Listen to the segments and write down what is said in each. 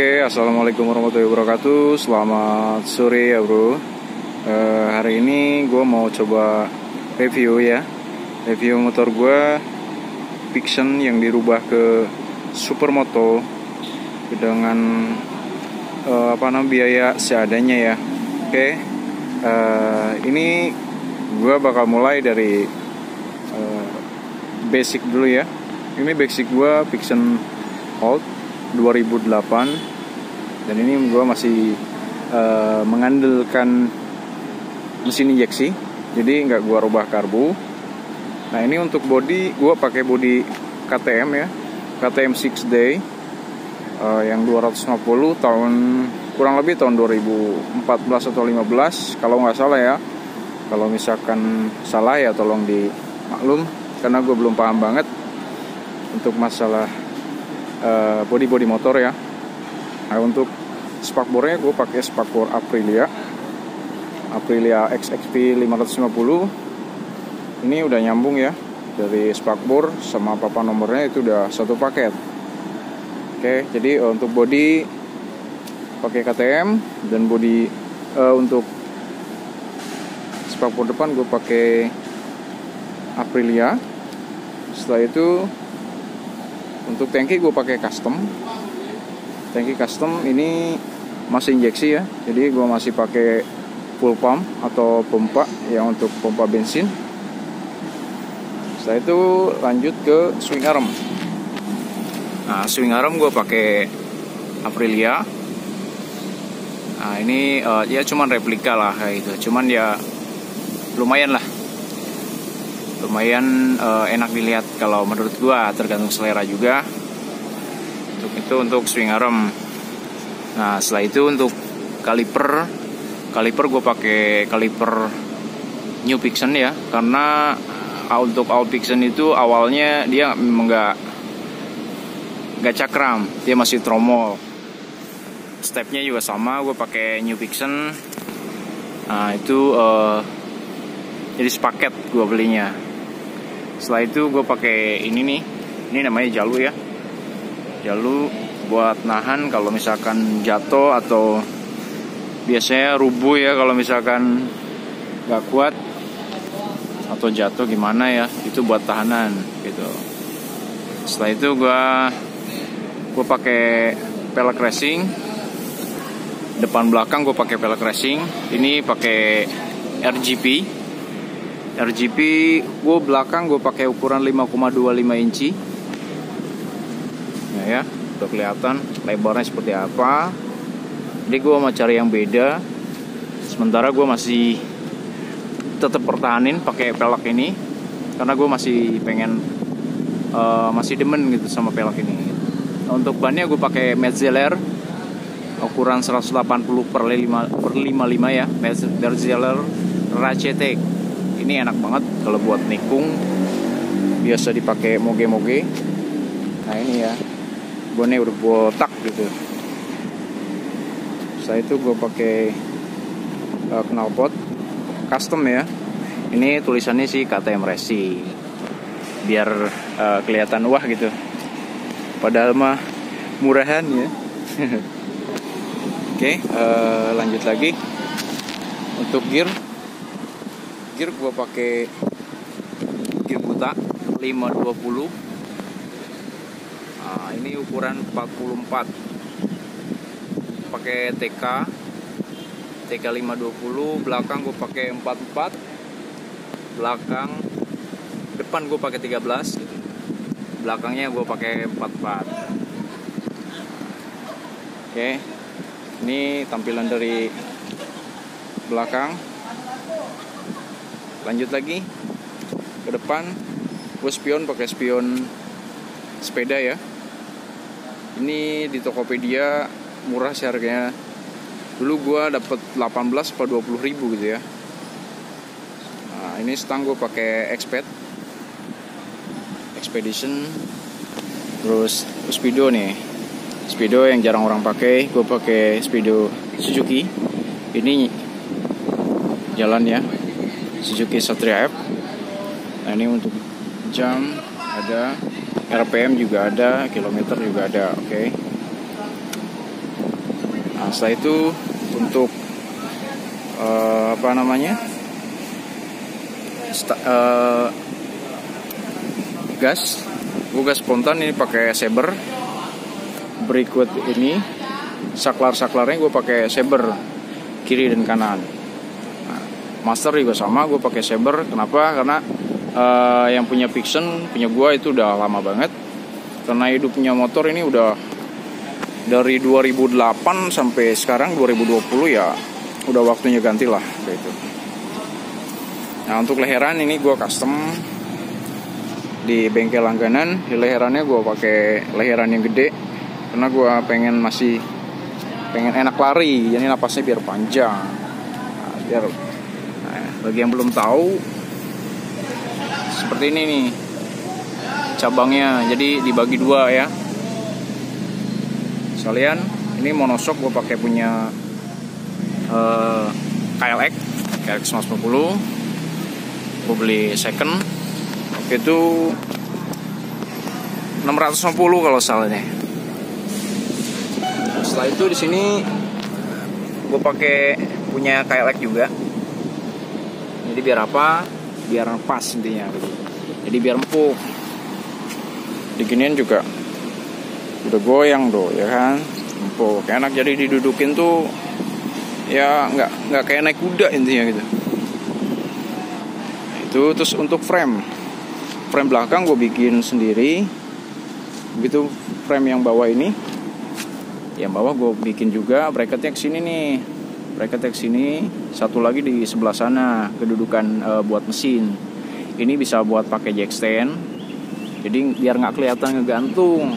Oke, assalamualaikum warahmatullahi wabarakatuh. Selamat sore ya bro. Hari ini gue mau coba review motor gue Vixion yang dirubah ke Supermoto dengan biaya seadanya ya. Oke, ini gue bakal mulai dari basic dulu ya. Ini basic gue Vixion Old 2008, dan ini gue masih mengandalkan mesin injeksi, jadi nggak gue rubah karbu. Nah, ini untuk bodi gue pakai bodi KTM ya, KTM 6 Day yang 250 tahun, kurang lebih tahun 2014 atau 15 kalau nggak salah ya. Kalau misalkan salah ya tolong dimaklum, karena gue belum paham banget untuk masalah body motor ya. Nah, untuk spakbornya gue pakai spakbor Aprilia XXP 550. Ini udah nyambung ya, dari spakbor sama papan nomornya itu udah satu paket. Oke, jadi untuk body pakai KTM, dan body untuk spakbor depan gue pakai Aprilia. Setelah itu untuk tangki gue pakai custom. Tangki custom ini masih injeksi ya, jadi gue masih pakai full pump atau pompa yang untuk pompa bensin. Setelah itu lanjut ke swing arm. Nah, swing arm gue pakai Aprilia. Nah, ini ya cuman replika lah kayak gitu, cuman ya lumayan enak dilihat kalau menurut gua, tergantung selera juga. Untuk swing arm. Nah, setelah itu untuk kaliper gua pakai kaliper New Vixion ya, karena untuk old Vixion itu awalnya dia memang nggak cakram, dia masih tromol. Stepnya juga sama, gua pakai New Vixion. Nah, itu jadi sepaket gua belinya. Setelah itu gue pakai ini namanya jalu ya, jalu buat nahan kalau misalkan jatuh, atau biasanya rubuh ya kalau misalkan nggak kuat atau jatuh gimana ya, itu buat tahanan gitu. Setelah itu gue pakai pelek racing, depan belakang gue pakai pelek racing. Ini pakai RGP gue belakang gue pakai ukuran 5,25 inci. Nah ya, udah kelihatan lebarnya seperti apa. Jadi gue mau cari yang beda. Sementara gue masih tetap pertahanin pakai pelek ini, karena gue masih pengen masih demen gitu sama pelek ini. Nah, untuk bannya gue pakai Metzeler ukuran 180/55 ya, Metzeler Racetek. Ini enak banget kalau buat nikung, biasa dipakai moge-moge. Nah, ini ya, bonnya udah botak gitu. Setelah itu gue pakai knalpot custom ya. Ini tulisannya sih KTM Racing, biar kelihatan wah gitu. Padahal mah murahan ya. Oke, lanjut lagi. Untuk gear gue pakai gear Buta 520. Nah, ini ukuran 44. Pakai TK 520. Belakang gue pakai 44. Belakang depan gue pakai 13 gitu. Belakangnya gue pakai 44. Oke, ini tampilan dari belakang. Lanjut lagi ke depan, gue spion pakai spion sepeda ya. Ini di Tokopedia murah sih harganya. Dulu gue dapet 18 atau 20 ribu gitu ya. Nah, ini stang gue pakai Expedition. Terus Speedo nih, Speedo yang jarang orang pakai, gue pakai Speedo Suzuki. Ini jalan ya, Suzuki Satria F. Nah, ini untuk jam ada, RPM juga ada, kilometer juga ada. Oke. Nah, setelah itu untuk gas, gue gas spontan ini pakai saber. Berikut ini saklarnya gue pakai saber kiri dan kanan. Nah, master juga sama, gue pakai saber. Kenapa? Karena yang punya Vixen punya gue itu udah lama banget. Karena hidupnya motor ini udah dari 2008 sampai sekarang 2020 ya, udah waktunya ganti lah gitu. Nah, untuk leheran ini gue custom di bengkel langganan. Di leherannya gue pakai leheran yang gede karena gue pengen enak lari, jadi napasnya biar panjang. Bagi yang belum tahu, seperti ini nih cabangnya, jadi dibagi dua ya. Sekalian ini monoshock gue pakai punya KLX 150. Gue beli second waktu itu 650 kalau salahnya. Setelah itu di sini gue pakai punya KLX juga. Jadi biar apa? Biar pas intinya gitu. Jadi biar empuk. Diginian juga udah goyang tuh ya kan, empuk, enak. Jadi didudukin tuh ya nggak kayak naik kuda intinya gitu. Itu terus untuk frame belakang gue bikin sendiri. Begitu frame yang bawah ini, yang bawah gue bikin juga. Bracketnya kesini nih, bracketnya kesini. Satu lagi di sebelah sana kedudukan buat mesin. Ini bisa buat pakai jack stand. Jadi biar nggak kelihatan ngegantung.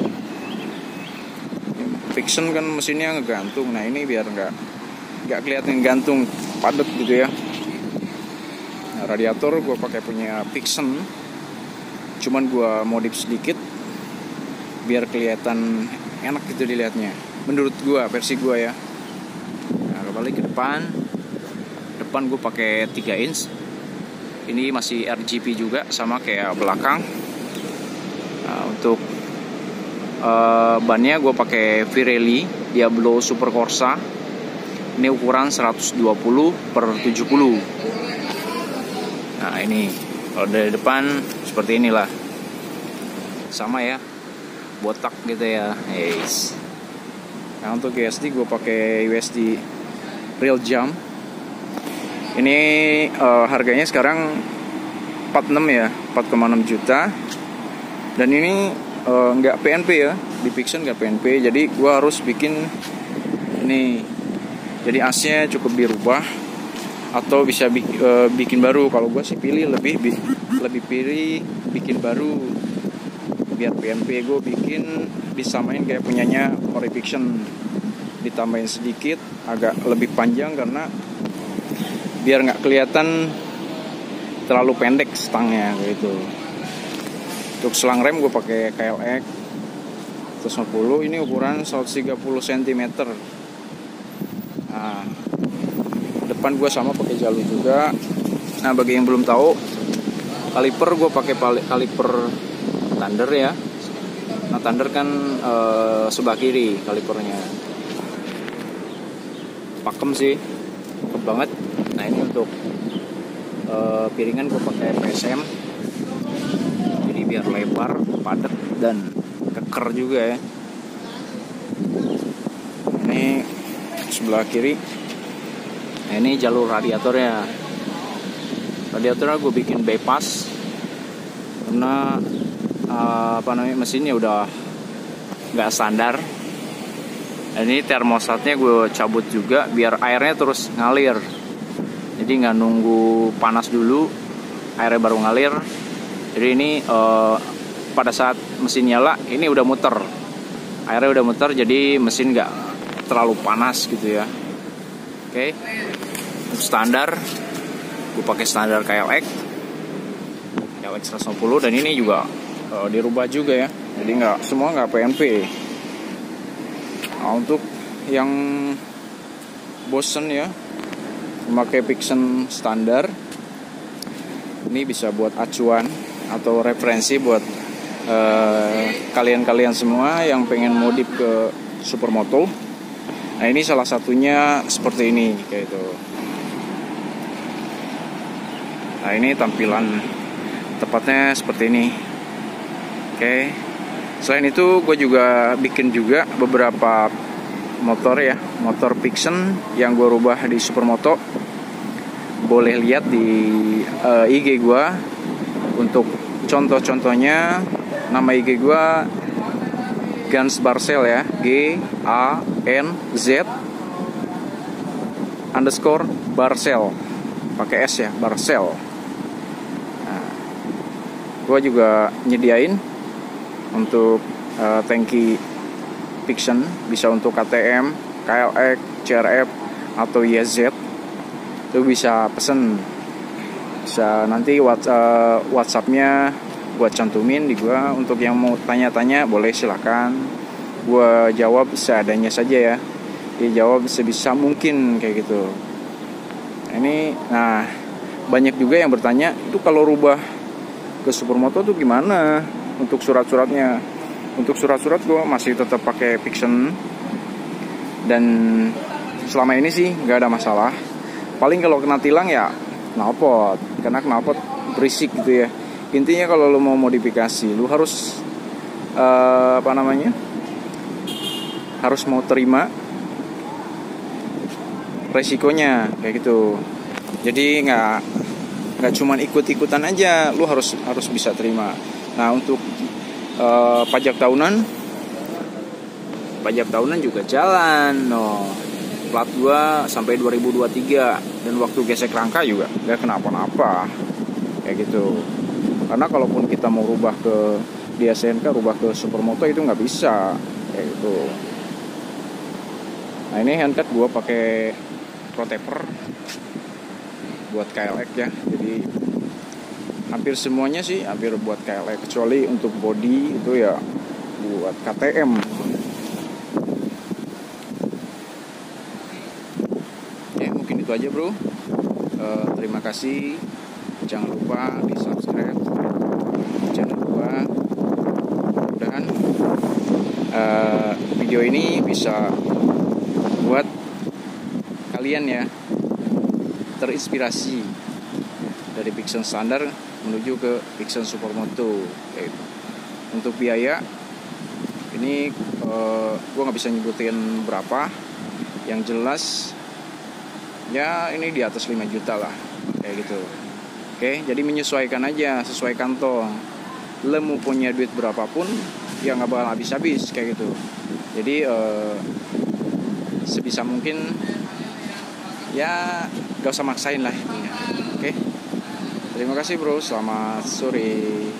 Vixen kan mesinnya ngegantung. Nah ini biar nggak kelihatan gantung padat gitu ya. Nah, radiator gue pakai punya Vixen, cuman gue modif sedikit biar kelihatan enak gitu dilihatnya. Menurut gue, versi gue ya. Nah, kembali ke depan gue pakai 3 inch. Ini masih RGB juga sama kayak belakang. Nah, untuk bannya gue pakai Pirelli Diablo Super Corsa. Ini ukuran 120 per 70. Nah ini kalau dari depan seperti inilah, sama ya, botak gitu ya. Yes. Nah untuk USD gue pakai USD Real Jump. Ini harganya sekarang 46 ya, 4,6 juta. Dan ini nggak PNP ya, di Vixen nggak PNP. Jadi gue harus bikin ini. Jadi asnya cukup dirubah atau bisa bikin baru. Kalau gue sih pilih lebih pilih bikin baru. Biar PNP gue bikin disamain kayak punyanya Ori Vixen, ditambahin sedikit agak lebih panjang karena biar nggak kelihatan terlalu pendek stangnya gitu. Untuk selang rem gue pakai KLX 150. Ini ukuran 130 cm. Nah, depan gue sama pakai jalur juga. Nah, bagi yang belum tahu, kaliper gue pakai kaliper Thunder ya. Nah, Thunder kan sebelah kiri kalipernya. Pakem sih, pakem banget. Nah, ini untuk piringan gue pakai PSM. Jadi biar lebar, padat dan keker juga ya. Ini sebelah kiri. Nah, ini jalur radiatornya. Radiatornya gue bikin bypass karena mesinnya udah nggak standar. Dan ini termostatnya gue cabut juga biar airnya terus ngalir. Jadi nggak nunggu panas dulu, airnya baru ngalir. Jadi ini pada saat mesin nyala ini udah muter, airnya udah muter, jadi mesin nggak terlalu panas gitu ya. Oke. Untuk standar gue pakai standar KLX 150. Dan ini juga dirubah juga ya, jadi semua nggak PNP. Nah, untuk yang bosen ya memakai Vixen standar, ini bisa buat acuan atau referensi buat kalian-kalian semua yang pengen modif ke supermoto. Nah ini salah satunya seperti ini kayak itu. Nah ini tampilan tepatnya seperti ini. Oke. Selain itu gue juga bikin juga beberapa motor ya, motor Pixen yang gue rubah di Supermoto. Boleh lihat di IG gue. Untuk contoh-contohnya, nama IG gue Gans Barcel ya, GANZ underscore Barcel, pakai S ya, Barcel. Nah, gue juga nyediain untuk tangki Pixen, bisa untuk KTM, KLX, CRF atau YZ. Itu bisa pesen, bisa nanti WhatsAppnya gue cantumin di gue. Untuk yang mau tanya-tanya boleh silahkan, gue jawab seadanya saja ya, dijawab sebisa mungkin kayak gitu. Nah banyak juga yang bertanya, itu kalau rubah ke Supermoto tuh gimana untuk surat-suratnya. Untuk surat-surat gue masih tetap pakai Pixen, dan selama ini sih nggak ada masalah. Paling kalau kena tilang ya knalpot, karena knalpot berisik gitu ya. Intinya kalau lu mau modifikasi, lu harus harus mau terima resikonya kayak gitu. Jadi nggak cuman ikut-ikutan aja, lu harus bisa terima. Nah untuk pajak tahunan juga jalan, plat gua sampai 2023, dan waktu gesek rangka juga nggak kenapa-napa kayak gitu. Karena kalaupun kita mau rubah ke di SNK, rubah ke Supermoto itu nggak bisa kayak gitu. Nah ini handcut gua pakai Proteper buat KLX ya, jadi hampir semuanya sih buat KLX, kecuali untuk body itu ya buat KTM. Ya mungkin itu aja bro. Terima kasih, jangan lupa di subscribe channel gua. Mudah-mudahan video ini bisa buat kalian ya terinspirasi dari Pixen standar menuju ke Pixen Supermoto. Untuk biaya ini gue nggak bisa nyebutin berapa, yang jelas ya ini di atas 5 juta lah kayak gitu. Oke, jadi menyesuaikan aja sesuai kantong. Lo mau punya duit berapapun ya nggak bakal habis-habis kayak gitu. Jadi sebisa mungkin ya gak usah maksain lah intinya. Oke. Terima kasih bro, selamat sore.